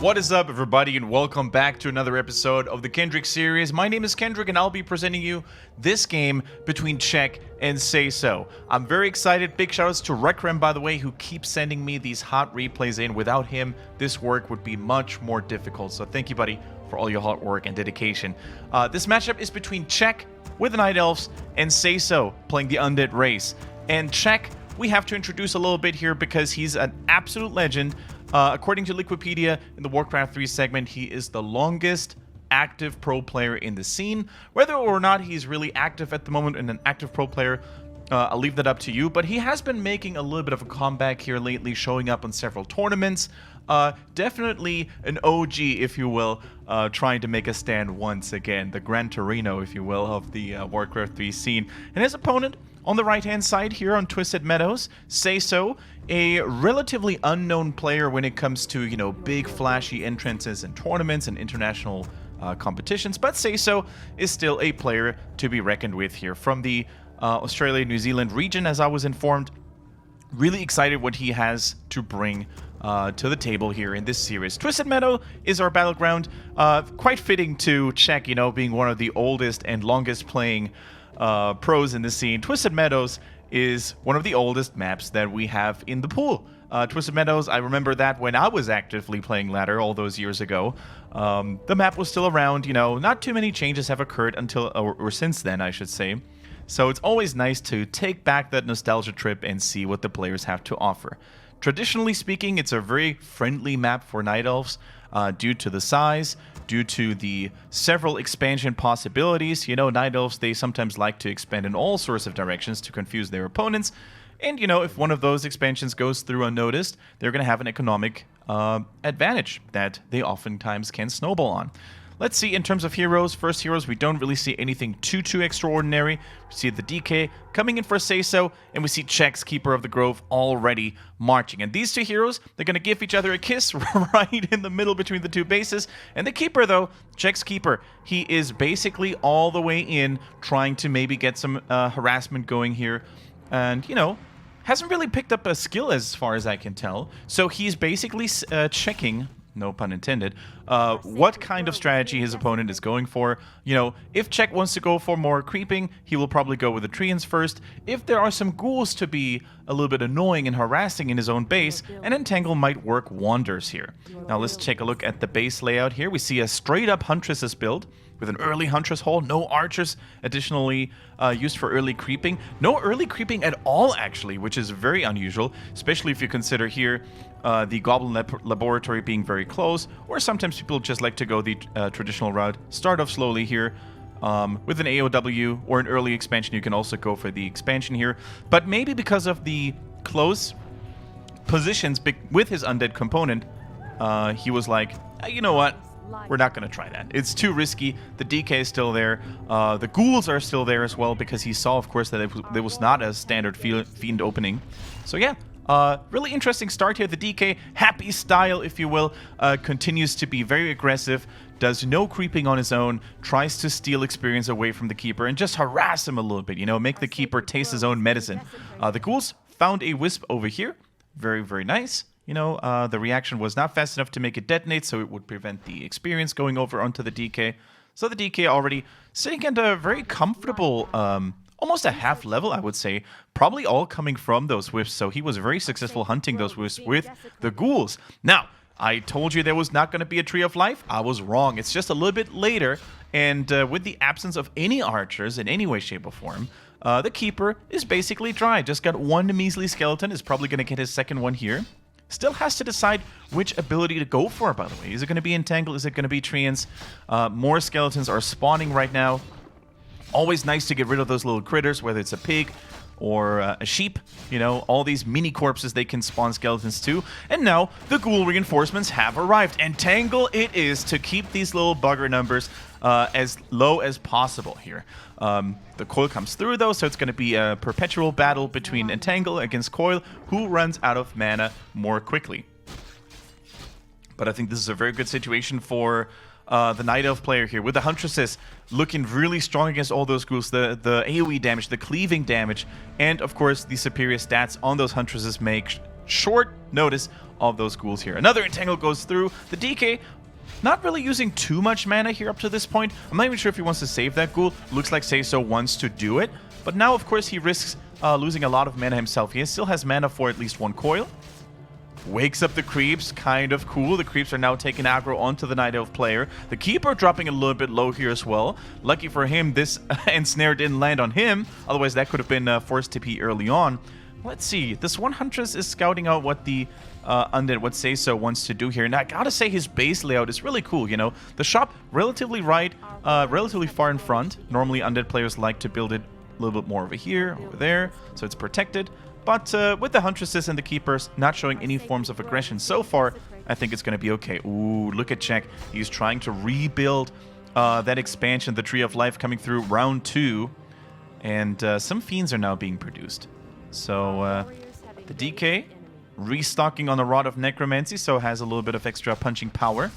What is up, everybody, and welcome back to another episode of the Kendric Series. My name is Kendric, and I'll be presenting you this game between Czech and Says0. I'm very excited. Big shoutouts to Rekrem, by the way, who keeps sending me these hot replays in. Without him, this work would be much more difficult. So thank you, buddy, for all your hard work and dedication. This matchup is between Czech with the Night Elves and Says0 playing the Undead race. And Czech, we have to introduce a little bit here because he's an absolute legend. According to Wikipedia, in the Warcraft 3 segment, he is the longest active pro player in the scene. Whether or not he's really active at the moment and an active pro player, I'll leave that up to you. But he has been making a little bit of a comeback here lately, showing up on several tournaments. Definitely an OG, if you will, trying to make a stand once again. The Gran Torino, if you will, of the Warcraft 3 scene. And his opponent, on the right-hand side here on Twisted Meadows, Says0, a relatively unknown player when it comes to, you know, big flashy entrances in tournaments and international competitions, but Says0 is still a player to be reckoned with here. From the Australia-New Zealand region, as I was informed, really excited what he has to bring to the table here in this series. Twisted Meadow is our battleground, quite fitting to Czech, you know, being one of the oldest and longest playing pros in the scene. Twisted Meadows is one of the oldest maps that we have in the pool. Twisted Meadows, I remember that when I was actively playing ladder all those years ago. The map was still around, you know, not too many changes have occurred until, or since then, I should say. So it's always nice to take back that nostalgia trip and see what the players have to offer. Traditionally speaking, it's a very friendly map for Night Elves due to the size, due to the several expansion possibilities. You know, Night Elves, they sometimes like to expand in all sorts of directions to confuse their opponents. And, you know, if one of those expansions goes through unnoticed, they're going to have an economic advantage that they oftentimes can snowball on. Let's see, in terms of heroes, first heroes, we don't really see anything too extraordinary. We see the DK coming in for Says0, and we see Czech's Keeper of the Grove already marching. And these two heroes, they're going to give each other a kiss right in the middle between the two bases. And the Keeper, though, Czech's Keeper, he is basically all the way in, trying to maybe get some harassment going here. And, you know, hasn't really picked up a skill as far as I can tell. So he's basically checking, no pun intended, what kind of strategy his opponent is going for. You know, if Czech wants to go for more creeping, he will probably go with the treants first. If there are some ghouls to be a little bit annoying and harassing in his own base, an entangle might work wonders here. Now let's take a look at the base layout here. We see a straight-up Huntress's build with an early Huntress Hall, no archers additionally used for early creeping. No early creeping at all, actually, which is very unusual, especially if you consider here the Goblin Laboratory being very close, or sometimes people just like to go the traditional route. Start off slowly here with an AOW or an early expansion. You can also go for the expansion here, but maybe because of the close positions with his Undead component, he was like, you know what? We're not going to try that. It's too risky. The DK is still there. The ghouls are still there as well because he saw, of course, that there was not a standard fiend opening. So yeah, really interesting start here. The DK, happy style, if you will, continues to be very aggressive, does no creeping on his own, tries to steal experience away from the Keeper and just harass him a little bit, you know, make the Keeper taste his own medicine. The ghouls found a wisp over here. Very nice. You know, the reaction was not fast enough to make it detonate, so it would prevent the experience going over onto the DK. So the DK already sitting at a very comfortable, almost a half level, I would say. Probably all coming from those wisps, so he was very successful hunting those wisps with the ghouls. Now, I told you there was not going to be a Tree of Life. I was wrong. It's just a little bit later, and with the absence of any archers in any way, shape, or form, the Keeper is basically dry. Just got one measly skeleton, is probably going to get his second one here. Still has to decide which ability to go for, by the way. Is it going to be Entangle? Is it going to be Treants? More skeletons are spawning right now. Always nice to get rid of those little critters, whether it's a pig or a sheep. You know, all these mini corpses they can spawn skeletons to. And now the ghoul reinforcements have arrived. Entangle it is to keep these little bugger numbers as low as possible here. The Coil comes through, though, so it's going to be a perpetual battle between Entangle against Coil, who runs out of mana more quickly. But I think this is a very good situation for the Night Elf player here, with the Huntresses looking really strong against all those ghouls, the AoE damage, the cleaving damage, and of course the superior stats on those Huntresses make short notice of those ghouls here. Another entangle goes through. The DK not really using too much mana here up to this point. I'm not even sure if he wants to save that ghoul. Looks like Says0 wants to do it. But now, of course, he risks losing a lot of mana himself. He still has mana for at least one coil. Wakes up the creeps, kind of cool. The creeps are now taking aggro onto the Night Elf player. The Keeper dropping a little bit low here as well. Lucky for him, this ensnare didn't land on him. Otherwise, that could have been forced TP early on. Let's see. This one Huntress is scouting out what the Undead, what Says0 wants to do here. And I gotta say, his base layout is really cool, you know. The shop relatively relatively far in front. Normally, Undead players like to build it a little bit more over here, over there, so it's protected. But with the Huntresses and the Keepers not showing any forms of aggression so far, I think it's going to be okay. Ooh, look at Czech. He's trying to rebuild that expansion, the Tree of Life coming through round 2. And some Fiends are now being produced. So the DK restocking on the Rod of Necromancy, so has a little bit of extra punching power.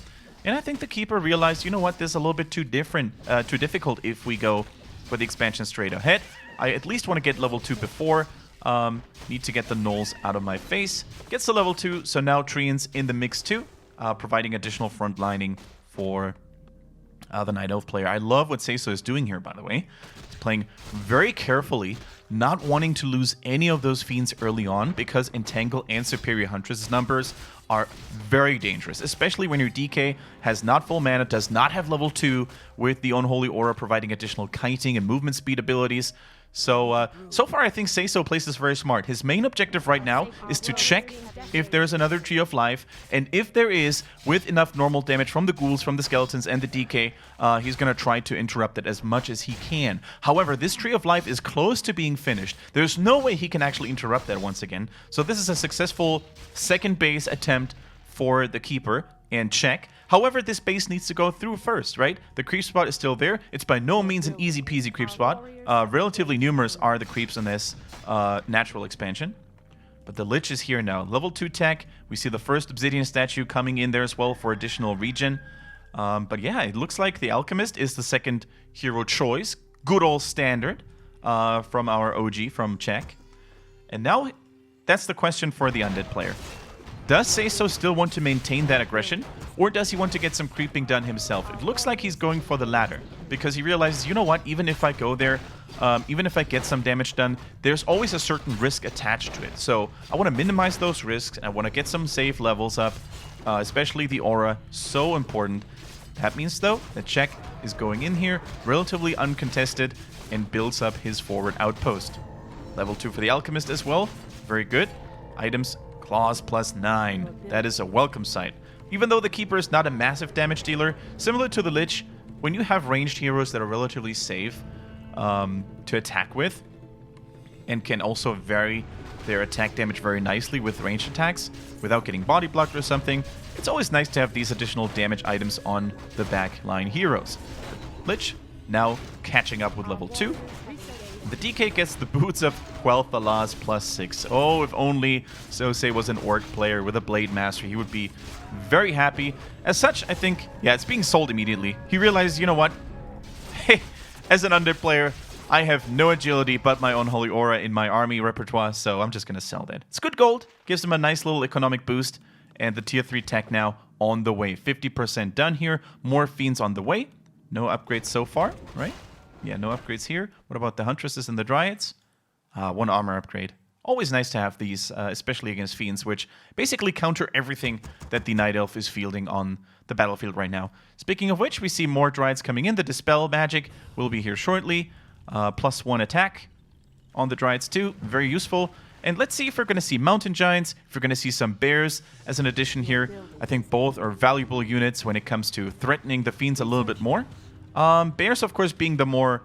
And I think the Keeper realized, you know what, this is a little bit too difficult if we go for the expansion straight ahead. I at least want to get level 2 before. Need to get the gnolls out of my face. Gets to level 2, so now Treants in the mix too, providing additional front lining for the Night Elf player. I love what Says0 is doing here, by the way. He's playing very carefully, not wanting to lose any of those Fiends early on, because Entangle and Superior Huntress numbers are very dangerous, especially when your DK has not full mana, does not have level 2, with the Unholy Aura providing additional kiting and movement speed abilities. So, so far I think Says0 plays this very smart. His main objective right now is to check if there's another Tree of Life, and if there is, with enough normal damage from the ghouls, from the skeletons, and the DK, he's going to try to interrupt it as much as he can. However, this Tree of Life is close to being finished. There's no way he can actually interrupt that once again. So this is a successful second base attempt for the Keeper and check. However, this base needs to go through first, right? The creep spot is still there. It's by no means an easy peasy creep spot. Relatively numerous are the creeps in this natural expansion. But the Lich is here now. Level 2 tech. We see the first Obsidian statue coming in there as well for additional regen. But yeah, it looks like the Alchemist is the second hero choice. Good old standard from our OG, from Czech. And now, that's the question for the Undead player. Does Says0 still want to maintain that aggression, or does he want to get some creeping done himself? It looks like he's going for the latter, because he realizes, you know what, even if I go there, even if I get some damage done, there's always a certain risk attached to it. So I want to minimize those risks, and I want to get some save levels up, especially the aura, so important. That means, though, that Czech is going in here, relatively uncontested, and builds up his forward outpost. Level 2 for the Alchemist as well, very good. Items, Claws +9. That is a welcome sight. Even though the Keeper is not a massive damage dealer, similar to the Lich, when you have ranged heroes that are relatively safe to attack with, and can also vary their attack damage very nicely with ranged attacks without getting body blocked or something, it's always nice to have these additional damage items on the back line heroes. Lich now catching up with level 2. The DK gets the boots of Quel'Thalas +6. Oh, if only Sose was an Orc player with a Blade Master, he would be very happy. As such, I think, yeah, it's being sold immediately. He realizes, you know what? Hey, as an Undead player, I have no agility but my Unholy Aura in my army repertoire, so I'm just going to sell that. It's good gold, gives him a nice little economic boost, and the tier 3 tech now on the way. 50% done here, more Fiends on the way. No upgrades so far, right? Yeah, no upgrades here. What about the Huntresses and the Dryads? One armor upgrade. Always nice to have these, especially against Fiends, which basically counter everything that the Night Elf is fielding on the battlefield right now. Speaking of which, we see more Dryads coming in. The Dispel magic will be here shortly. +1 attack on the Dryads too. Very useful. And let's see if we're going to see Mountain Giants, if we're going to see some Bears as an addition here. I think both are valuable units when it comes to threatening the Fiends a little bit more. Bears, of course, being the more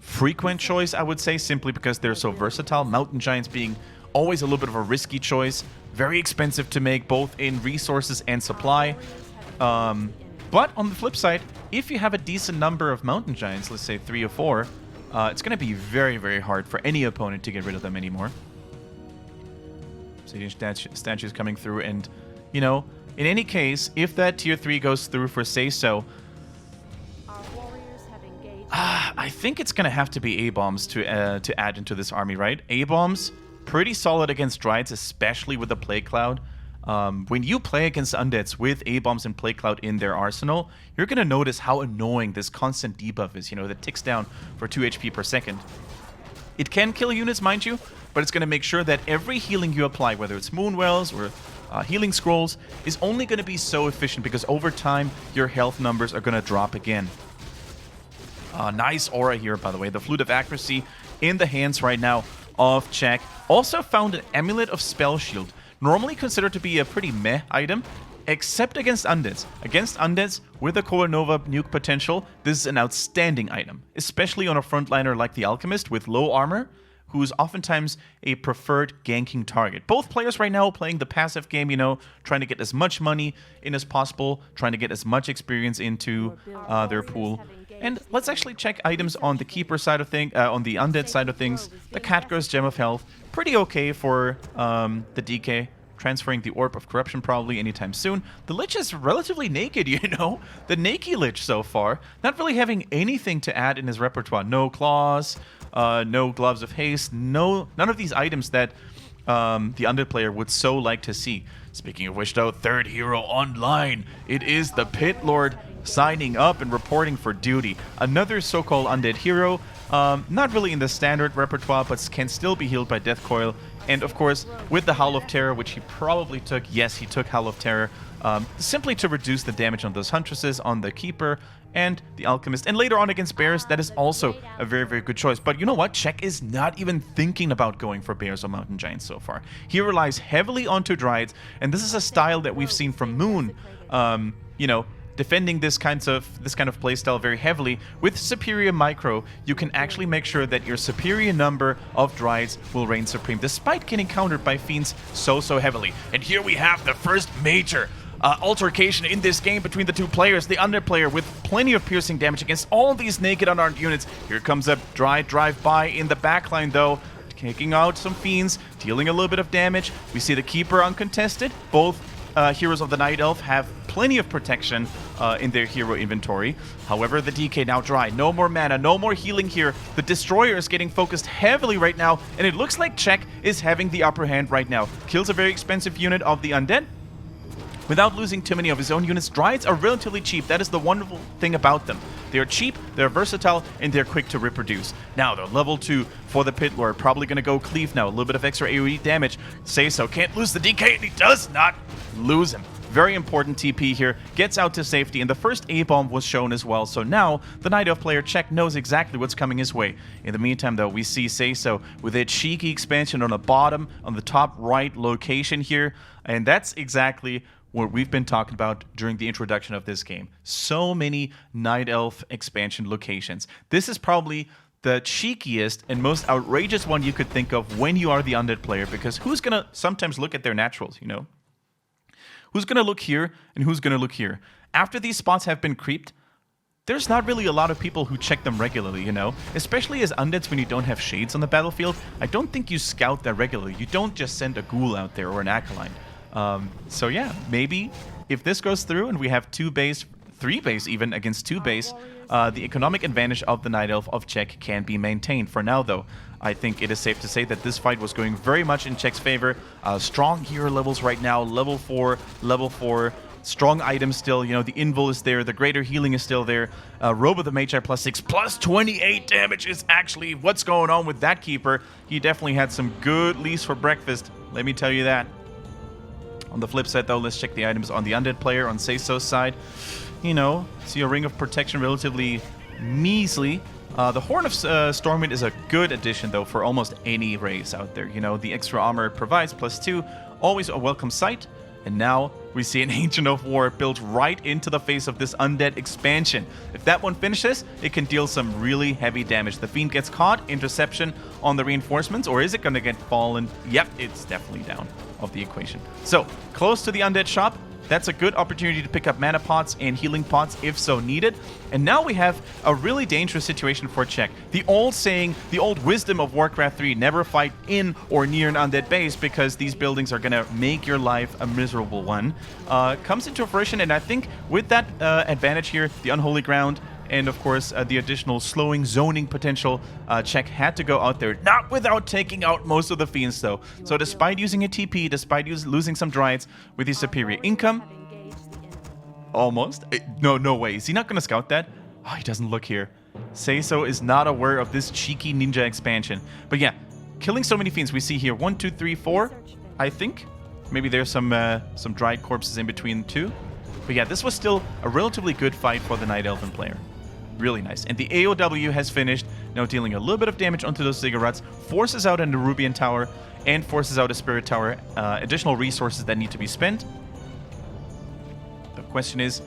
frequent choice, I would say, simply because they're so versatile. Mountain Giants being always a little bit of a risky choice. Very expensive to make, both in resources and supply. But on the flip side, if you have a decent number of Mountain Giants, let's say 3 or 4, it's going to be very, very hard for any opponent to get rid of them anymore. Obsidian statues coming through, and, you know, in any case, if that tier 3 goes through for Says0, I think it's going to have to be A-bombs to add into this army, right? A-bombs pretty solid against Dryades, especially with the Plague Cloud. When you play against Undeads with A-Bombs and Plague Cloud in their arsenal, you're going to notice how annoying this constant debuff is, you know, that ticks down for 2 HP per second. It can kill units, mind you, but it's going to make sure that every healing you apply, whether it's Moonwells or Healing Scrolls, is only going to be so efficient because over time, your health numbers are going to drop again. Nice aura here, by the way. The Flute of Accuracy in the hands right now of Czech. Also found an Amulet of Spell Shield. Normally considered to be a pretty meh item, except against Undeads. Against Undeads, with a Core Nova nuke potential, this is an outstanding item. Especially on a frontliner like the Alchemist with low armor, who's oftentimes a preferred ganking target. Both players right now playing the passive game, you know, trying to get as much money in as possible, trying to get as much experience into their pool. And let's actually check items on the Keeper side of things, on the Undead side of things. The Catgirl's Gem of Health, pretty okay for the DK. Transferring the Orb of Corruption probably anytime soon. The Lich is relatively naked, you know? The naked Lich so far. Not really having anything to add in his repertoire. No Claws, no Gloves of Haste, none of these items that the Undead player would so like to see. Speaking of which though, third hero online. It is the Pit Lord signing up and reporting for duty. Another so-called Undead hero. Not really in the standard repertoire, but can still be healed by Death Coil. And of course, with the Howl of Terror, which he probably took, yes, he took Howl of Terror, simply to reduce the damage on those Huntresses, on the Keeper, and the Alchemist. And later on against Bears, that is also a very, very good choice. But you know what? Czech is not even thinking about going for Bears or Mountain Giants so far. He relies heavily onto Dryads, and this is a style that we've seen from Moon, you know, defending this kind of playstyle very heavily. With Superior Micro, you can actually make sure that your superior number of Dryads will reign supreme, despite getting countered by Fiends so heavily. And here we have the first major altercation in this game between the two players. The Undead player with plenty of piercing damage against all these naked unarmed units. Here comes a Dryad drive-by in the backline though, taking out some Fiends, dealing a little bit of damage. We see the Keeper uncontested. Both heroes of the Night Elf have plenty of protection in their hero inventory. However, the DK now dry. No more mana, no more healing here. The Destroyer is getting focused heavily right now, and it looks like Czech is having the upper hand right now. Kills a very expensive unit of the Undead without losing too many of his own units. Dryads are relatively cheap. That is the wonderful thing about them. They are cheap, they're versatile, and they're quick to reproduce. Now, they're level 2 for the Pit Lord. Probably going to go Cleave now. A little bit of extra AoE damage. Says0 can't lose the DK, and he does not lose him. Very important TP here. Gets out to safety, and the first A-Bomb was shown as well. So now, the Night Elf player Czech knows exactly what's coming his way. In the meantime, though, we see Says0 with a cheeky expansion on the bottom, on the top right location here. And that's exactly what we've been talking about during the introduction of this game. So many Night Elf expansion locations. This is probably the cheekiest and most outrageous one you could think of when you are the Undead player, because who's gonna sometimes look at their naturals, you know? Who's gonna look here and who's gonna look here? After these spots have been creeped, there's not really a lot of people who check them regularly, you know? Especially as Undeads when you don't have Shades on the battlefield. I don't think you scout that regularly. You don't just send a Ghoul out there or an Acolyte. So yeah, maybe if this goes through and we have 2 base, 3 base even against 2 base, the economic advantage of the Night Elf of Czech can be maintained. For now though, I think it is safe to say that this fight was going very much in Czech's favor. Strong hero levels right now, level 4, strong items still, you know, the Invul is there, the Greater Healing is still there, Robe of the Magi +6, plus 28 damage is actually what's going on with that Keeper. He definitely had some good leaves for breakfast, let me tell you that. On the flip side though, let's check the items on the Undead player, on Says0's side. You know, see a Ring of Protection relatively measly. The Horn of Stormwind is a good addition though for almost any race out there. You know, the extra armor it provides, +2, always a welcome sight. And now we see an Ancient of War built right into the face of this Undead expansion. If that one finishes, it can deal some really heavy damage. The Fiend gets caught, interception on the reinforcements, or is it going to get fallen? Yep, it's definitely down of the equation. So, close to the Undead shop. That's a good opportunity to pick up mana pots and healing pots if so needed. And now we have a really dangerous situation for Czech. The old saying, the old wisdom of Warcraft 3, never fight in or near an Undead base because these buildings are going to make your life a miserable one, comes into fruition. And I think with that advantage here, the Unholy Ground, and of course the additional slowing zoning potential, Czech had to go out there, not without taking out most of the Fiends though. So despite using a TP, despite losing some Dryades with his superior income, almost, no way, is he not gonna scout that? Oh, he doesn't look here. Says0 is not aware of this cheeky ninja expansion. But yeah, killing so many Fiends. We see here 1, 2, 3, 4, I think. Maybe there's some Dryad corpses in between too. But yeah, this was still a relatively good fight for the Night Elven player. Really nice. And the AOW has finished, now dealing a little bit of damage onto those Ziggurats, forces out a Nerubian Tower, and forces out a Spirit Tower. Additional resources that need to be spent. The question is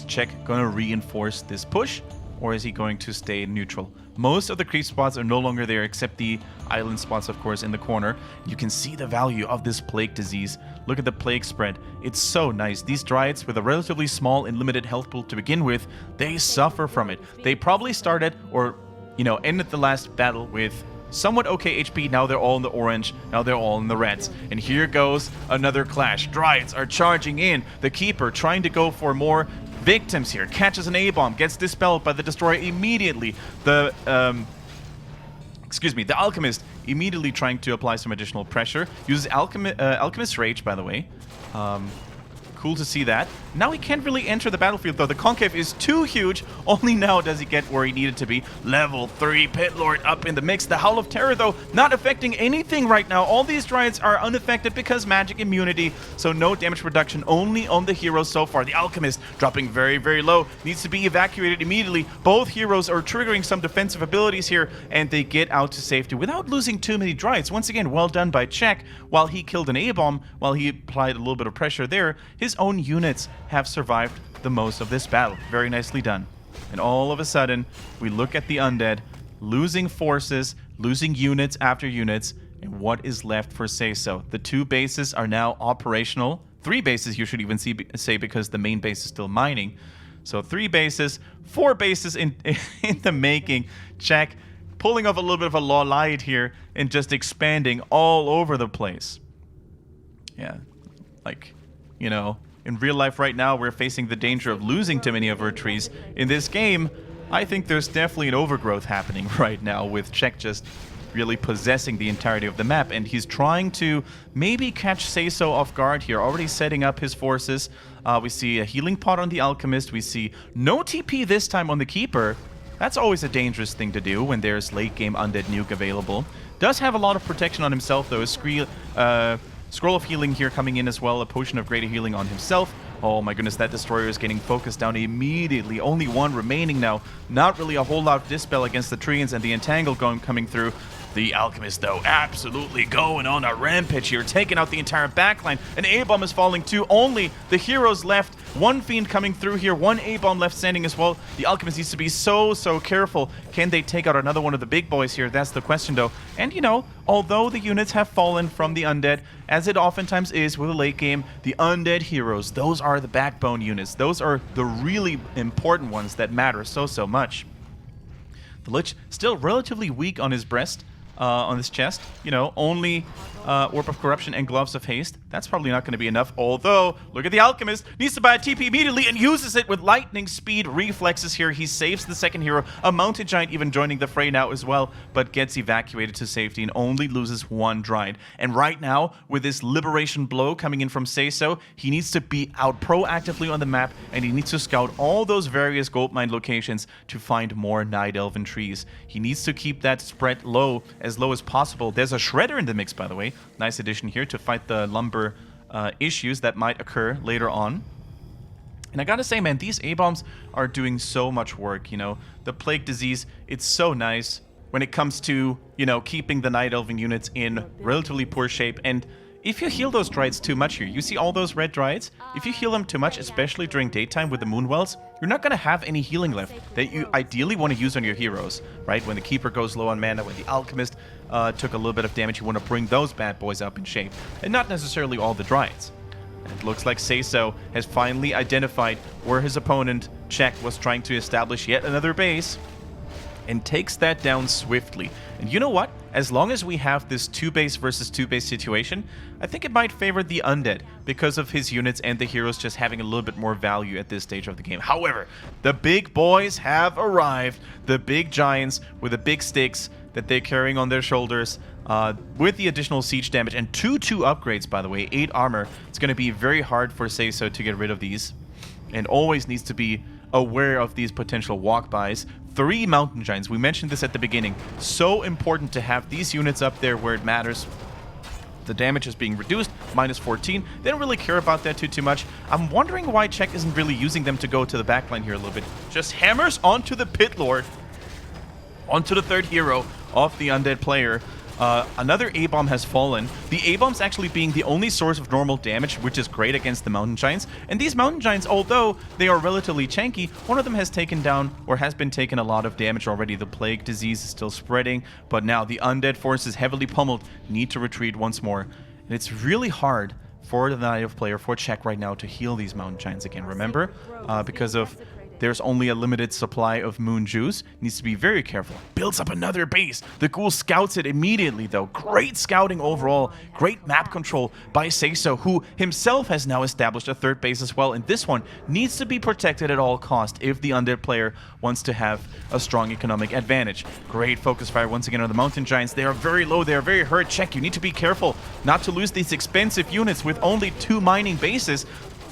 Czech going to reinforce this push, or is he going to stay neutral? Most of the creep spots are no longer there, except the island spots, of course, in the corner. You can see the value of this plague disease. Look at the plague spread. It's so nice. These Dryads, with a relatively small and limited health pool to begin with, they suffer from it. They probably started, or, you know, ended the last battle with somewhat okay HP. Now they're all in the orange. Now they're all in the reds. And here goes another clash. Dryads are charging in. The Keeper trying to go for more victims here, catches an A-bomb, gets dispelled by the Destroyer immediately. The Alchemist immediately trying to apply some additional pressure. Uses Alchemist Rage, by the way. Cool to see that. Now he can't really enter the battlefield, though. The Concave is too huge. Only now does he get where he needed to be. Level 3 Pit Lord up in the mix. The Howl of Terror, though, not affecting anything right now. All these Dryads are unaffected because magic immunity, so no damage reduction, only on the heroes so far. The Alchemist dropping very, very low. Needs to be evacuated immediately. Both heroes are triggering some defensive abilities here, and they get out to safety without losing too many Dryads. Once again, well done by Czech. While he killed an A-bomb, while he applied a little bit of pressure there, his own units have survived the most of this battle. Very nicely done. And all of a sudden, we look at the Undead, losing forces, losing units after units, and what is left for Says0? The 2 bases are now operational. 3 bases, you should even say, because the main base is still mining. So 3 bases, 4 bases in the making. Czech pulling off a little bit of a Lawlight here and just expanding all over the place. Yeah, like, you know, in real life right now, we're facing the danger of losing too many of our trees. In this game, I think there's definitely an overgrowth happening right now, with Czech just really possessing the entirety of the map. And he's trying to maybe catch Says0 off guard here, already setting up his forces. We see a healing pot on the Alchemist. We see no TP this time on the Keeper. That's always a dangerous thing to do when there's late-game Undead Nuke available. Does have a lot of protection on himself, though. Scroll of Healing here coming in as well, a Potion of Greater Healing on himself. Oh my goodness, that Destroyer is getting focused down immediately. Only 1 remaining now. Not really a whole lot of Dispel against the Treants, and the Entangle coming through. The Alchemist, though, absolutely going on a rampage here, taking out the entire backline. An A-bomb is falling too. Only the heroes left. 1 Fiend coming through here. 1 A-bomb left standing as well. The Alchemist needs to be so careful. Can they take out another one of the big boys here? That's the question, though. And, you know, although the units have fallen from the Undead, as it oftentimes is with a late game, the Undead heroes, those are the backbone units. Those are the really important ones that matter so much. The Lich still relatively weak on his breast. On this chest, you know, only Orb of Corruption and Gloves of Haste. That's probably not going to be enough, although, look at the Alchemist, needs to buy a TP immediately and uses it with lightning speed reflexes here. He saves the second hero, a Mountain Giant even joining the fray now as well, but gets evacuated to safety and only loses 1 Dryad. And right now, with this Liberation Blow coming in from Says0, he needs to be out proactively on the map, and he needs to scout all those various gold mine locations to find more Night Elven trees. He needs to keep that spread low as possible. There's a Shredder in the mix, by the way. Nice addition here to fight the lumber issues that might occur later on. And I gotta say, man, these A-bombs are doing so much work, you know. The Plague Disease, it's so nice when it comes to, you know, keeping the Night Elven units in relatively poor shape. And if you heal those Dryads too much here, you see all those red Dryads? If you heal them too much, especially during daytime with the Moonwells, you're not going to have any healing left that you ideally want to use on your heroes, right? When the Keeper goes low on mana, when the Alchemist took a little bit of damage, you want to bring those bad boys up in shape, and not necessarily all the Dryads. And it looks like Says0 has finally identified where his opponent, Czech, was trying to establish yet another base, and takes that down swiftly. And you know what? as long as we have this 2-base versus 2-base situation, I think it might favor the Undead because of his units and the heroes just having a little bit more value at this stage of the game. However, the big boys have arrived. The big giants with the big sticks that they're carrying on their shoulders. With the additional siege damage and 2/2 upgrades, by the way, 8 armor, it's going to be very hard for Says0 to get rid of these. And always needs to be aware of these potential walk-bys. 3 mountain giants. We mentioned this at the beginning. So important to have these units up there where it matters. The damage is being reduced, -14. They don't really care about that too much. I'm wondering why Czech isn't really using them to go to the backline here a little bit. Just hammers onto the Pit Lord. Onto the 3rd hero of the Undead player. Another A-bomb has fallen. The A-bombs actually being the only source of normal damage, which is great against the mountain giants. And these mountain giants, although they are relatively chunky, one of them has taken down or has been taking a lot of damage already. The plague disease is still spreading, but now the Undead forces heavily pummeled need to retreat once more. And it's really hard for the Night Elf player, for Czech right now, to heal these mountain giants again. Remember, because of there's only a limited supply of moon juice. Needs to be very careful. Builds up another base. The ghoul scouts it immediately, though. Great scouting overall. Great map control by Says0, who himself has now established a 3rd base as well. And this one needs to be protected at all costs if the Undead player wants to have a strong economic advantage. Great focus fire once again on the mountain giants. They are very low. They are very hurt. Czech, you need to be careful not to lose these expensive units with only 2 mining bases.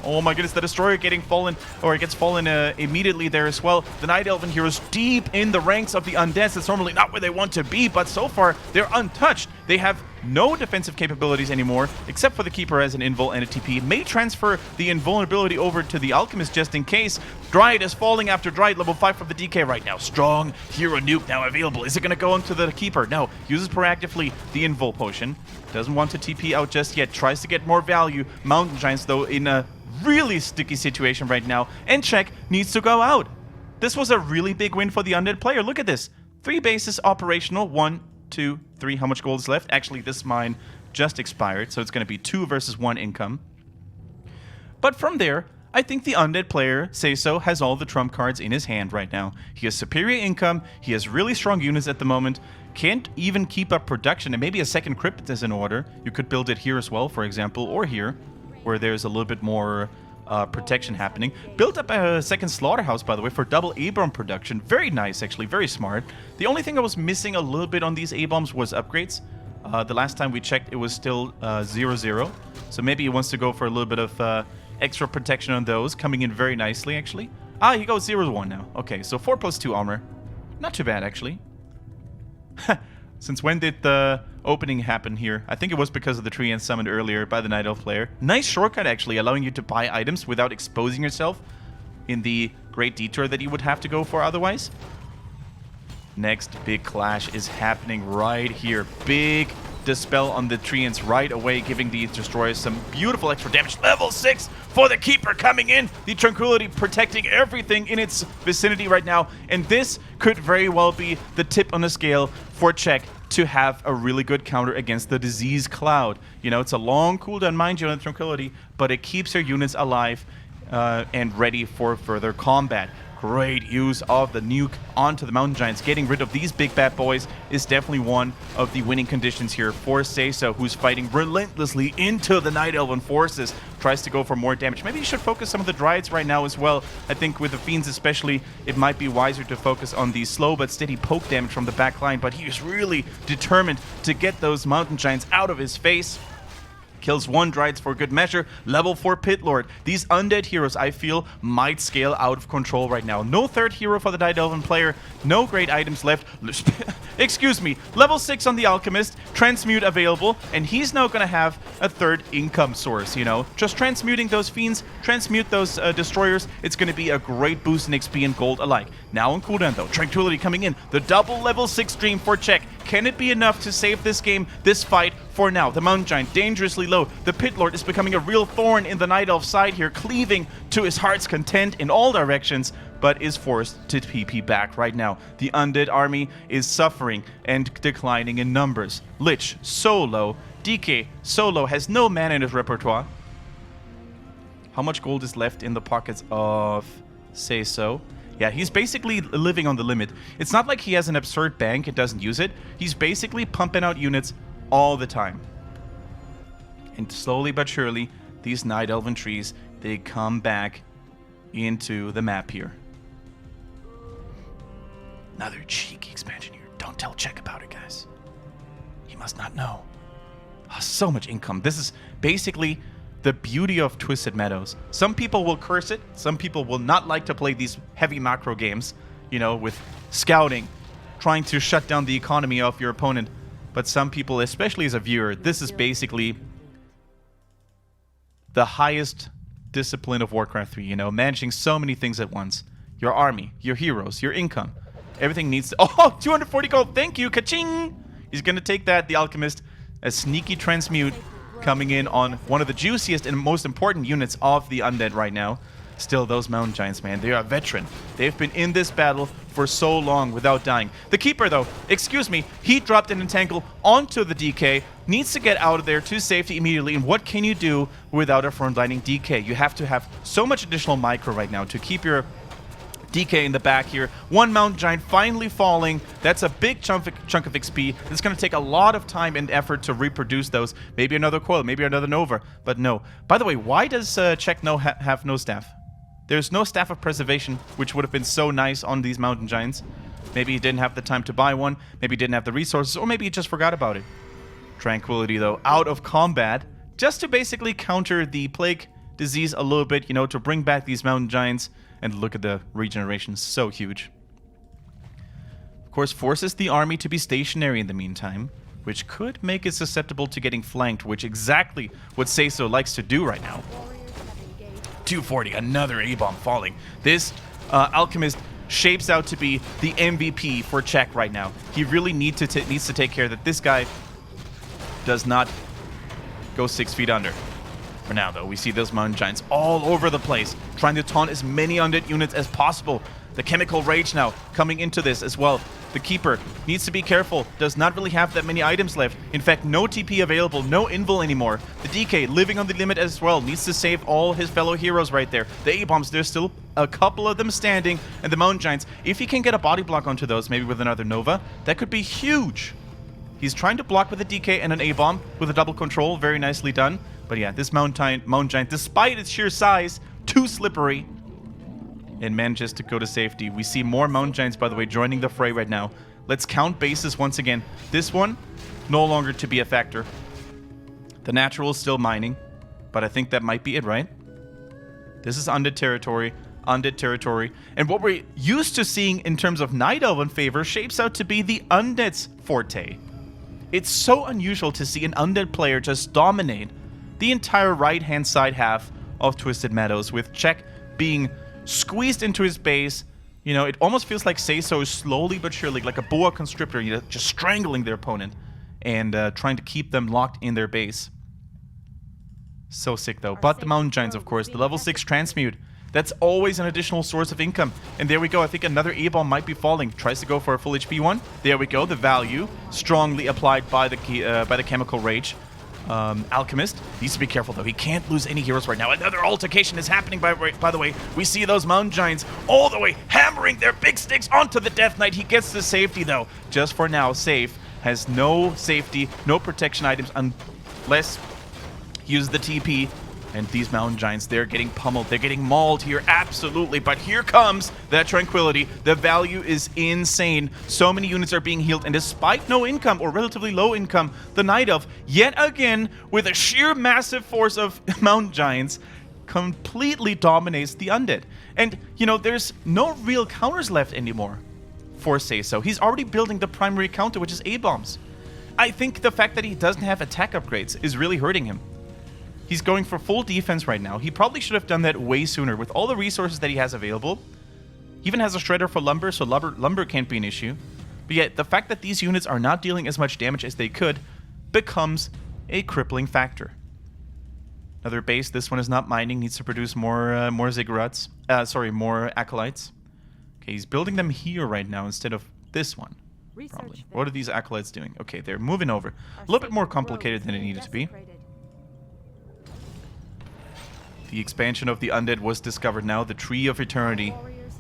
Oh my goodness, the Destroyer getting fallen, or it gets fallen immediately there as well. The Night Elven heroes deep in the ranks of the Undeads. That's normally not where they want to be, but so far they're untouched. They have no defensive capabilities anymore, except for the Keeper as an invul and a TP. May transfer the invulnerability over to the Alchemist just in case. Dryad is falling after Dryad, level 5 for the DK right now. Strong hero nuke now available. Is it going to go into the Keeper? No. Uses proactively the invul potion. Doesn't want to TP out just yet. Tries to get more value. Mountain Giants, though, in a really sticky situation right now, and Czech needs to go out. This was a really big win for the Undead player. Look at this. 3 bases operational. 1, 2, 3. How much gold is left? Actually, this mine just expired, so it's going to be 2 versus 1 income. But from there, I think the Undead player, Says0, has all the trump cards in his hand right now. He has superior income. He has really strong units at the moment. Can't even keep up production, and maybe a 2nd crypt is in order. You could build it here as well, for example, or here, where there's a little bit more protection happening. Built up a 2nd slaughterhouse, by the way, for double A-bomb production. Very nice, actually. Very smart. The only thing I was missing a little bit on these A-bombs was upgrades. The last time we checked, it was still 0-0. So maybe he wants to go for a little bit of extra protection on those. Coming in very nicely, actually. Ah, he goes 0-1 now. Okay, so 4+2 armor. Not too bad, actually. Since when did the opening happen here? I think it was because of the tree and summoned earlier by the Night Elf player. Nice shortcut, actually, allowing you to buy items without exposing yourself in the great detour that you would have to go for otherwise. Next big clash is happening right here. Big dispel on the treants right away, giving the destroyers some beautiful extra damage. Level 6 for the Keeper coming in. The Tranquility protecting everything in its vicinity right now. And this could very well be the tip on the scale for Czech to have a really good counter against the Disease Cloud. You know, it's a long cooldown, mind you, on the Tranquility, but it keeps your units alive and ready for further combat. Great use of the nuke onto the mountain giants. Getting rid of these big bad boys is definitely one of the winning conditions here for Says0, who's fighting relentlessly into the Night Elven forces. Tries to go for more damage. Maybe you should focus some of the Dryads right now as well. I think with the Fiends especially, it might be wiser to focus on the slow but steady poke damage from the back line, but he is really determined to get those mountain giants out of his face. Kills 1 Dryads for good measure. Level 4 Pit Lord. These Undead heroes, I feel, might scale out of control right now. No 3rd hero for the Night Elven player. No great items left. Excuse me. Level 6 on the Alchemist. Transmute available. And he's now going to have a 3rd income source, you know. Just transmuting those Fiends, transmute those Destroyers. It's going to be a great boost in XP and gold alike. Now on cooldown, though. Tranquility coming in. The double level 6 stream for Czech. Can it be enough to save this game, this fight, for now? The Mountain Giant dangerously low. The Pit Lord is becoming a real thorn in the Night Elf side here, cleaving to his heart's content in all directions, but is forced to PP back right now. The Undead army is suffering and declining in numbers. Lich, so low. DK, so low, has no mana in his repertoire. How much gold is left in the pockets of Says0? Yeah, he's basically living on the limit. It's not like he has an absurd bank and doesn't use it. He's basically pumping out units all the time. And slowly but surely, these Night Elven trees, they come back into the map here. Another cheeky expansion here. Don't tell Czech about it, guys. He must not know. Oh, so much income. This is basically the beauty of Twisted Meadows. Some people will curse it. Some people will not like to play these heavy macro games, you know, with scouting, trying to shut down the economy of your opponent. But some people, especially as a viewer, this is basically the highest discipline of Warcraft 3, you know, managing so many things at once. Your army, your heroes, your income. Everything needs to... Oh, 240 gold. Thank you. Ka-ching! He's going to take that, the Alchemist. A sneaky transmute coming in on one of the juiciest and most important units of the Undead right now. Still, those Mountain Giants, man, they are a veteran. They've been in this battle for so long without dying. The Keeper, though, excuse me, he dropped an Entangle onto the DK, needs to get out of there to safety immediately, and what can you do without a frontlining DK? You have to have so much additional micro right now to keep your DK in the back here. One Mountain Giant finally falling. That's a big chunk of XP. It's going to take a lot of time and effort to reproduce those. Maybe another Coil, maybe another Nova, but no. By the way, why does Czech have no staff? There's no Staff of Preservation, which would have been so nice on these Mountain Giants. Maybe he didn't have the time to buy one, maybe he didn't have the resources, or maybe he just forgot about it. Tranquility, though, out of combat, just to basically counter the Plague Disease a little bit, you know, to bring back these Mountain Giants. And look at the regeneration, so huge. Of course, forces the army to be stationary in the meantime, which could make it susceptible to getting flanked, which exactly what Says0 likes to do right now. 240, another A-bomb falling. This Alchemist shapes out to be the MVP for Czech right now. He really needs to take care that this guy does not go 6 feet under. For now, though, we see those Mountain Giants all over the place, trying to taunt as many Undead units as possible. The Chemical Rage now coming into this as well. The Keeper needs to be careful, does not really have that many items left. In fact, no TP available, no Invul anymore. The DK living on the limit as well, needs to save all his fellow heroes right there. The A-bombs, there's still a couple of them standing, and the Mountain Giants, if he can get a body block onto those, maybe with another Nova, that could be huge. He's trying to block with a DK and an A-bomb with a double control, very nicely done. But yeah, this Mountain Giant, despite its sheer size, too slippery, and manages to go to safety. We see more Mountain Giants, by the way, joining the fray right now. Let's count bases once again. This one, no longer to be a factor. The Natural is still mining, but I think that might be it, right? This is Undead territory, and what we're used to seeing in terms of Night Elven favor shapes out to be the Undead's forte. It's so unusual to see an Undead player just dominate the entire right-hand side half of Twisted Meadows, with Czech being squeezed into his base. You know, it almost feels like Says0 is slowly but surely, like a boa constrictor, you know, just strangling their opponent and trying to keep them locked in their base. So sick, though. But the Mountain Giants, of course, the level 6 transmute. That's always an additional source of income. And there we go. I think another A-bomb might be falling. Tries to go for a full HP one. There we go. The value strongly applied by the Chemical Rage. Alchemist needs to be careful, though. He can't lose any heroes right now. Another altercation is happening, by the way. We see those Mountain Giants all the way hammering their big sticks onto the Death Knight. He gets the safety, though. Just for now, Safe has no safety, no protection items unless he uses the TP. And these Mountain Giants, they're getting pummeled. They're getting mauled here, absolutely. But here comes that Tranquility. The value is insane. So many units are being healed. And despite no income, or relatively low income, the Night Elf, yet again, with a sheer massive force of Mountain Giants, completely dominates the Undead. And, you know, there's no real counters left anymore for Says0. He's already building the primary counter, which is A-bombs. I think the fact that he doesn't have attack upgrades is really hurting him. He's going for full defense right now. He probably should have done that way sooner with all the resources that he has available. He even has a shredder for lumber, so lumber can't be an issue. But yet, the fact that these units are not dealing as much damage as they could becomes a crippling factor. Another base. This one is not mining. Needs to produce more ziggurats. More acolytes. Okay, he's building them here right now instead of this one. Probably. What are these acolytes doing? Okay, they're moving over. A little bit more complicated than it needed to be. The expansion of the Undead was discovered now, the Tree of Eternity.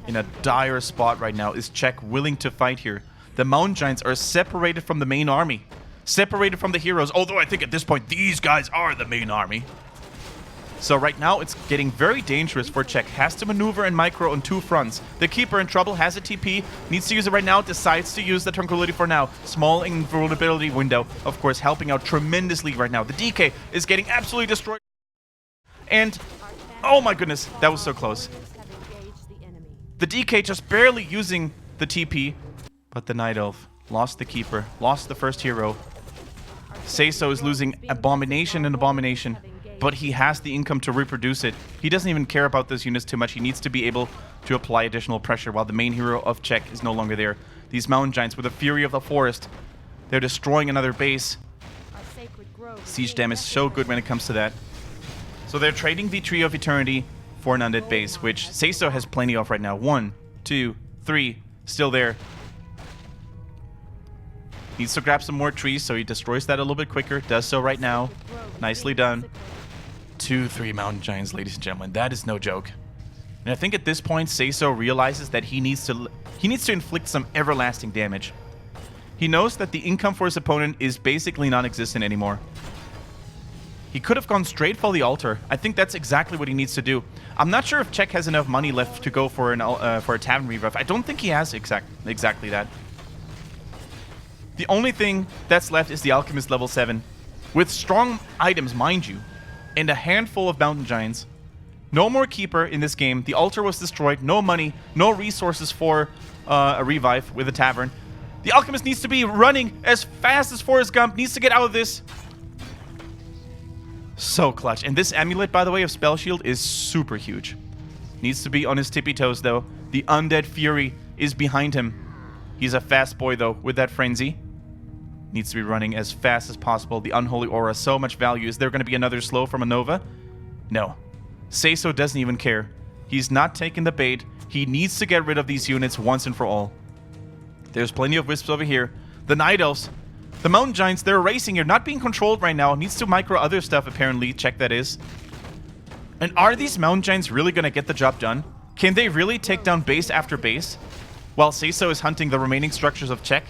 in a dire spot right now. Is Czech willing to fight here? The Mountain Giants are separated from the main army. Separated from the heroes. Although I think at this point, these guys are the main army. So right now, it's getting very dangerous for Czech. Has to maneuver and micro on two fronts. The Keeper in trouble, has a TP, needs to use it right now, decides to use the Tranquility for now. Small invulnerability window, of course, helping out tremendously right now. The DK is getting absolutely destroyed. And, oh my goodness, that was so close. The DK just barely using the TP, but the Night Elf lost the Keeper, lost the first hero. Says0 is losing Abomination and Abomination. But he has the income to reproduce it. He doesn't even care about those units too much. He needs to be able to apply additional pressure while the main hero of Czech is no longer there. These Mountain Giants with the Fury of the Forest, they're destroying another base. Siege damage is so good when it comes to that. So they're trading the Tree of Eternity for an Undead base, which Says0 has plenty of right now. 1, 2, 3, still there. Needs to grab some more trees, so he destroys that a little bit quicker. Does so right now. Nicely done. 2, 3 Mountain Giants, ladies and gentlemen. That is no joke. And I think at this point, Says0 realizes that he needs to inflict some everlasting damage. He knows that the income for his opponent is basically non-existent anymore. He could have gone straight for the altar. I think that's exactly what he needs to do. I'm not sure if Czech has enough money left to go for a Tavern Revive. I don't think he has exactly that. The only thing that's left is the Alchemist level 7. With strong items, mind you, and a handful of Mountain Giants. No more Keeper in this game. The altar was destroyed. No money. No resources for a revive with a Tavern. The Alchemist needs to be running as fast as Forrest Gump. Needs to get out of this. So clutch. And this amulet, by the way, of Spell Shield is super huge. Needs to be on his tippy toes, though. The Undead Fury is behind him. He's a fast boy, though, with that Frenzy. Needs to be running as fast as possible. The Unholy Aura, so much value. Is there going to be another slow from a Nova? No. Says0 doesn't even care. He's not taking the bait. He needs to get rid of these units once and for all. There's plenty of Wisps over here. The Night Elves. The Mountain Giants, they're racing here. Not being controlled right now. Needs to micro other stuff, apparently. Check that is. And are these Mountain Giants really going to get the job done? Can they really take down base after base? While Says0 is hunting the remaining structures of Czech?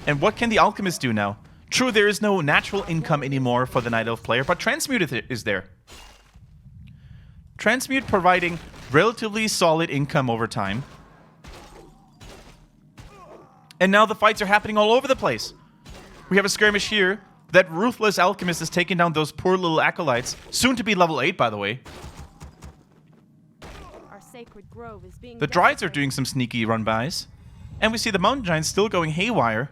And what can the Alchemist do now? True, there is no natural income anymore for the Night Elf player, but Transmute is there. Transmute providing relatively solid income over time. And now the fights are happening all over the place. We have a skirmish here. That ruthless Alchemist is taking down those poor little Acolytes. Soon to be level 8, by the way. Our sacred grove is being the Dryads are doing some sneaky run-bys. And we see the Mountain Giants still going haywire.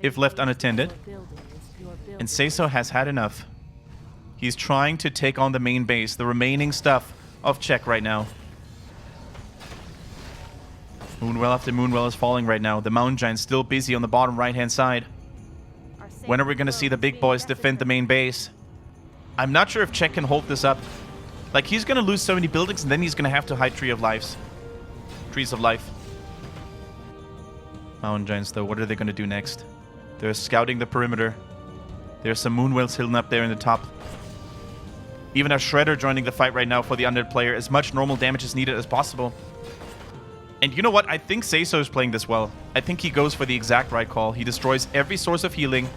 If left unattended. And Says0 has had enough. He's trying to take on the main base, the remaining stuff of Czech right now. Moonwell after Moonwell is falling right now. The Mountain Giant's still busy on the bottom right-hand side. When are we going to see the big boys defend the main base? I'm not sure if Czech can hold this up. Like, he's going to lose so many buildings, and then he's going to have to hide Trees of Life. Mountain Giants, though, what are they going to do next? They're scouting the perimeter. There's some Moonwells hidden up there in the top. Even a Shredder joining the fight right now for the Undead player. As much normal damage is needed as possible. And you know what? I think Says0 is playing this well. I think he goes for the exact right call. He destroys every source of healing,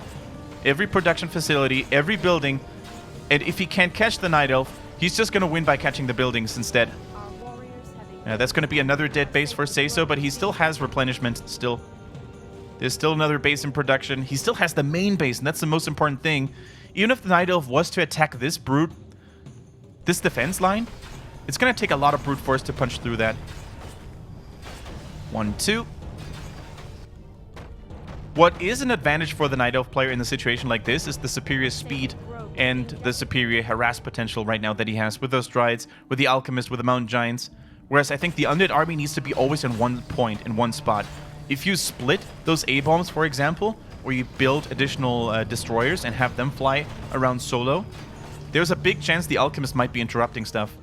every production facility, every building. And if he can't catch the Night Elf, he's just going to win by catching the buildings instead. That's going to be another dead base for Says0, but he still has replenishment still. There's still another base in production. He still has the main base, and that's the most important thing. Even if the Night Elf was to attack this brute, this defense line, it's going to take a lot of brute force to punch through that. 1, 2. What is an advantage for the Night Elf player in a situation like this is the superior speed and the superior harass potential right now that he has with those Dryads, with the Alchemist, with the Mountain Giants. Whereas I think the Undead army needs to be always in one point, in one spot. If you split those A-bombs, for example, or you build additional destroyers and have them fly around solo, there's a big chance the Alchemist might be interrupting stuff.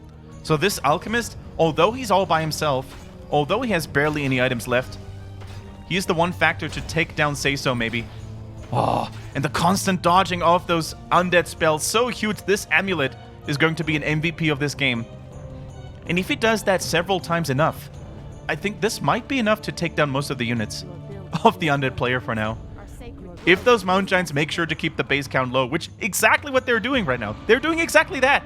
So this Alchemist, although he's all by himself, although he has barely any items left, he is the one factor to take down Says0 maybe. Oh, and the constant dodging of those undead spells, so huge. This amulet is going to be an MVP of this game. And if he does that several times enough, I think this might be enough to take down most of the units of the Undead player for now. Our sacred If those Mountain Giants make sure to keep the base count low, which exactly what they're doing right now. They're doing exactly that.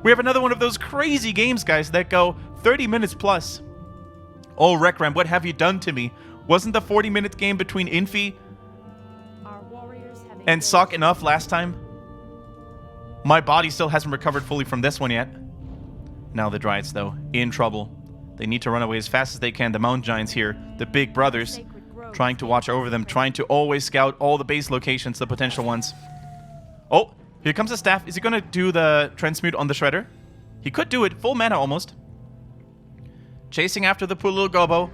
We have another one of those crazy games, guys, that go 30 minutes plus. Oh, Rekram, what have you done to me? Wasn't the 40-minute game between Infi our warriors have and Sok enough last time? My body still hasn't recovered fully from this one yet. Now the Dryads, though, in trouble. They need to run away as fast as they can. The Mountain Giants here, the big brothers, trying to watch over them, trying to always scout all the base locations, the potential ones. Oh, here comes the staff. Is he going to do the transmute on the Shredder? He could do it. Full mana almost. Chasing after the poor little Gobo.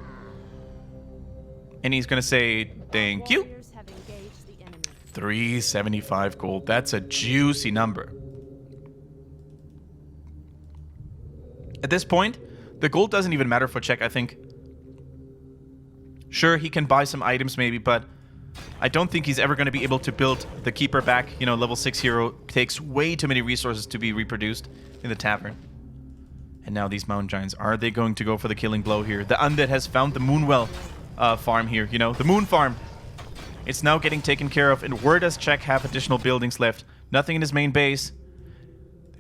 And he's going to say, thank you. warriors have engaged the enemy. 375 gold. That's a juicy number. At this point, the gold doesn't even matter for Czech, I think. Sure, he can buy some items maybe, but I don't think he's ever going to be able to build the Keeper back. You know, level 6 hero takes way too many resources to be reproduced in the tavern. And now these Mountain Giants, are they going to go for the killing blow here? The Undead has found the Moonwell farm here, you know, the Moon farm. It's now getting taken care of. And where does Czech have additional buildings left? Nothing in his main base.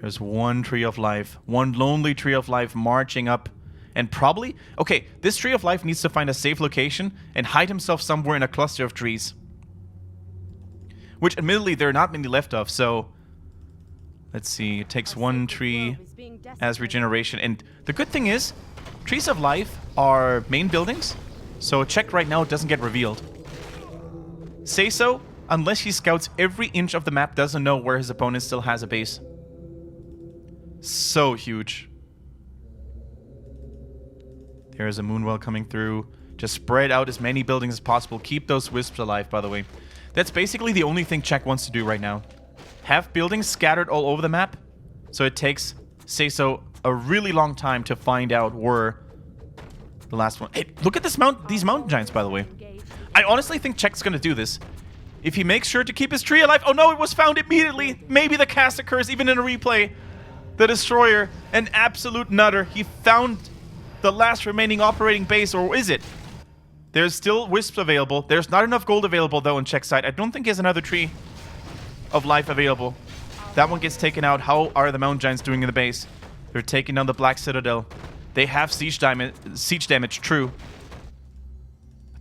There's one Tree of Life, one lonely Tree of Life marching up. And probably, okay, this Tree of Life needs to find a safe location and hide himself somewhere in a cluster of trees. Which, admittedly, there are not many left of, so... Let's see, it takes one tree as regeneration. And the good thing is, Trees of Life are main buildings, so Czech right now doesn't get revealed. Says0, unless he scouts every inch of the map, doesn't know where his opponent still has a base. So huge. There's a Moonwell coming through. Just spread out as many buildings as possible. Keep those wisps alive, by the way. That's basically the only thing Czech wants to do right now. Have buildings scattered all over the map, so it takes Says0 a really long time to find out where the last one... Hey, look at these Mountain Giants, by the way. I honestly think Czech's gonna do this. If he makes sure to keep his tree alive... Oh no, it was found immediately! Maybe the cast occurs even in a replay. The Destroyer, an absolute nutter. He found the last remaining operating base, or is it? There's still wisps available. There's not enough gold available, though, on Czech's side. I don't think he has another Tree of Life available. That one gets taken out. How are the Mountain Giants doing in the base? They're taking down the Black Citadel. They have siege damage, true.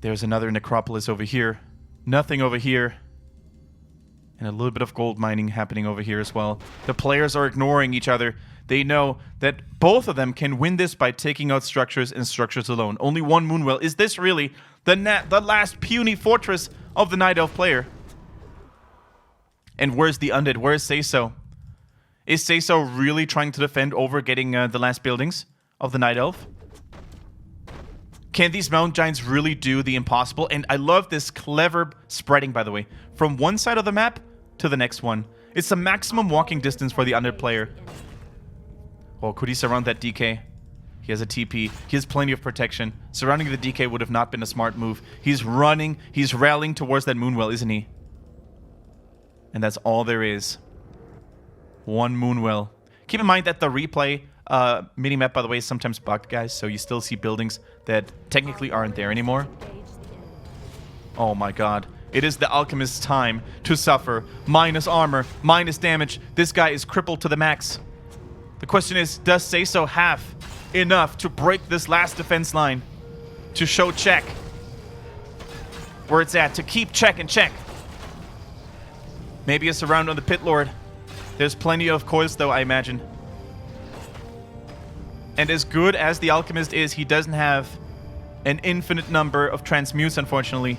There's another Necropolis over here. Nothing over here. And a little bit of gold mining happening over here as well. The players are ignoring each other. They know that both of them can win this by taking out structures and structures alone. Only one Moonwell. Is this really the last puny fortress of the Night Elf player? And where's the Undead? Where's Says0? Is Says0 really trying to defend over getting the last buildings of the Night Elf? Can these Mountain Giants really do the impossible? And I love this clever spreading, by the way. From one side of the map to the next one. It's the maximum walking distance for the Undead player. Oh, could he surround that DK? He has a TP. He has plenty of protection. Surrounding the DK would have not been a smart move. He's running. He's rallying towards that Moonwell, isn't he? And that's all there is. One Moonwell. Keep in mind that the replay minimap, by the way, is sometimes bugged, guys. So you still see buildings that technically aren't there anymore. Oh my god. It is the Alchemist's time to suffer. Minus armor, minus damage. This guy is crippled to the max. The question is, does Says0 have enough to break this last defense line? To show Czech where it's at. To keep Czech in check. Maybe a surround on the Pit Lord. There's plenty of coils, though, I imagine. And as good as the Alchemist is, he doesn't have an infinite number of transmutes, unfortunately.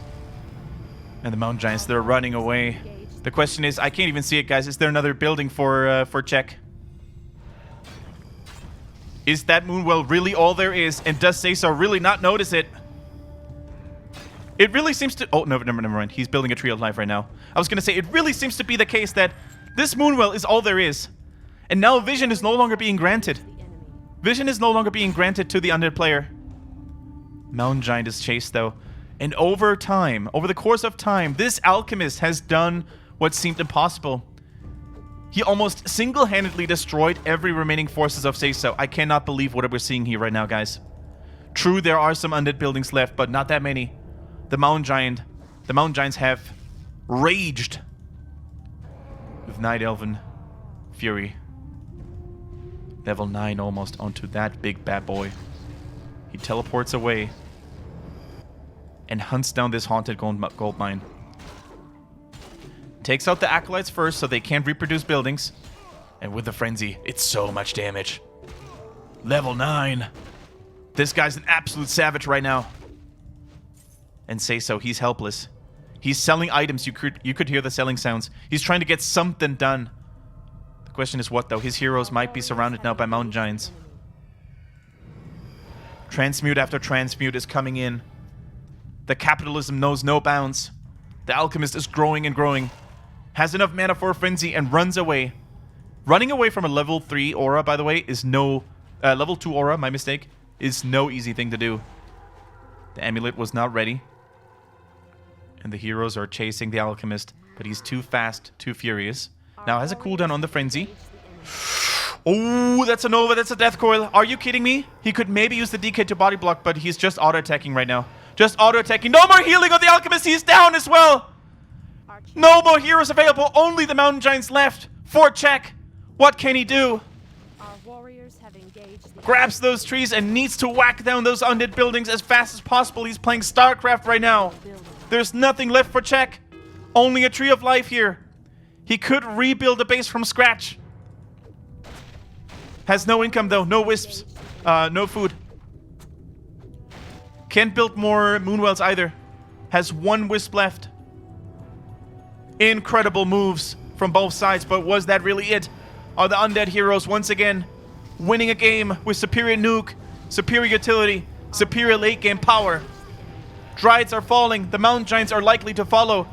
And the Mountain Giants, they're running away. The question is, I can't even see it, guys. Is there another building for Czech? Is that Moonwell really all there is? And does Says0 really not notice it? It really seems to... Oh, no, never mind. He's building a Tree of Life right now. I was going to say, it really seems to be the case that this Moonwell is all there is. And now Vision is no longer being granted. Vision is no longer being granted to the Undead player. Mountain Giant is chased, though. And over time, over the course of time, this Alchemist has done what seemed impossible. He almost single-handedly destroyed every remaining forces of Says0. I cannot believe what we're seeing here right now, guys. True, there are some undead buildings left, but not that many. The mountain giants have raged with Night Elven Fury. Level 9 almost onto that big bad boy. He teleports away and hunts down this haunted gold mine. Takes out the acolytes first so they can't reproduce buildings. And with the frenzy, it's so much damage. Level 9. This guy's an absolute savage right now. And Says0, he's helpless. He's selling items. You could hear the selling sounds. He's trying to get something done. The question is what, though? His heroes might be surrounded now by mountain giants. Transmute after transmute is coming in. The capitalism knows no bounds. The alchemist is growing and growing. Has enough mana for a frenzy and runs away. Running away from a level 3 aura, by the way, is no... level 2 aura, my mistake, is no easy thing to do. The amulet was not ready. And the heroes are chasing the alchemist, but he's too fast, too furious. Now has a cooldown on the frenzy. Oh, that's a Nova, that's a death coil. Are you kidding me? He could maybe use the DK to body block, but he's just auto-attacking right now. Just auto-attacking. No more healing on the alchemist, he's down as well! No more heroes available, only the mountain giants left. For check. What can he do? Our warriors have engaged the Grabs those trees and needs to whack down those undead buildings as fast as possible. He's playing StarCraft right now. There's nothing left for check. Only a tree of life here. He could rebuild a base from scratch. Has no income though, no wisps, no food. Can't build more moonwells either. Has one wisp left. Incredible moves from both sides, but was that really it? Are the undead heroes once again winning a game with superior nuke, superior utility, superior late game power? Dryads are falling. The mountain giants are likely to follow.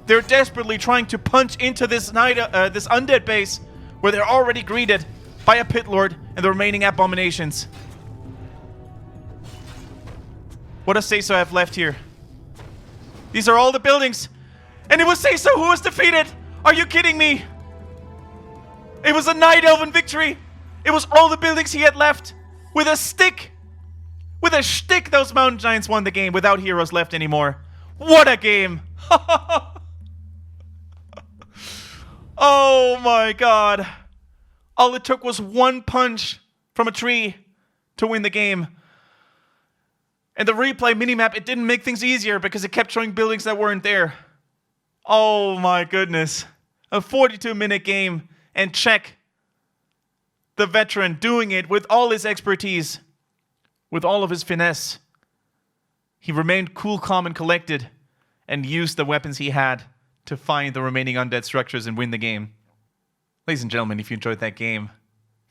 They're desperately trying to punch into this undead base where they're already greeted by a pit lord and the remaining abominations. What does Says0 have left here? These are all the buildings. And it was Says0 who was defeated! Are you kidding me? It was a Night Elven victory! It was all the buildings he had left! With a stick! With a shtick, those mountain giants won the game without heroes left anymore. What a game! Oh my god. All it took was one punch from a tree to win the game. And the replay minimap, it didn't make things easier because it kept showing buildings that weren't there. Oh my goodness. A 42-minute game. And check. The veteran doing it with all his expertise. With all of his finesse. He remained cool, calm, and collected. And used the weapons he had to find the remaining undead structures and win the game. Ladies and gentlemen, if you enjoyed that game,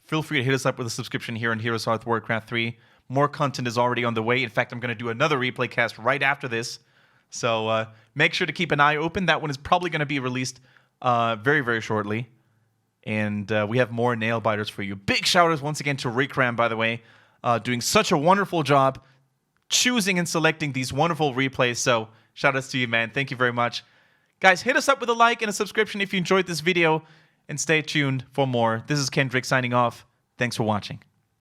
feel free to hit us up with a subscription here on HeroesHearth Warcraft 3. More content is already on the way. In fact, I'm going to do another replay cast right after this. So make sure to keep an eye open. That one is probably going to be released very, very shortly. And we have more nail biters for you. Big shout outs once again to Rickram, by the way. Doing such a wonderful job choosing and selecting these wonderful replays. So shout outs to you, man. Thank you very much. Guys, hit us up with a like and a subscription if you enjoyed this video. And stay tuned for more. This is Kendric signing off. Thanks for watching.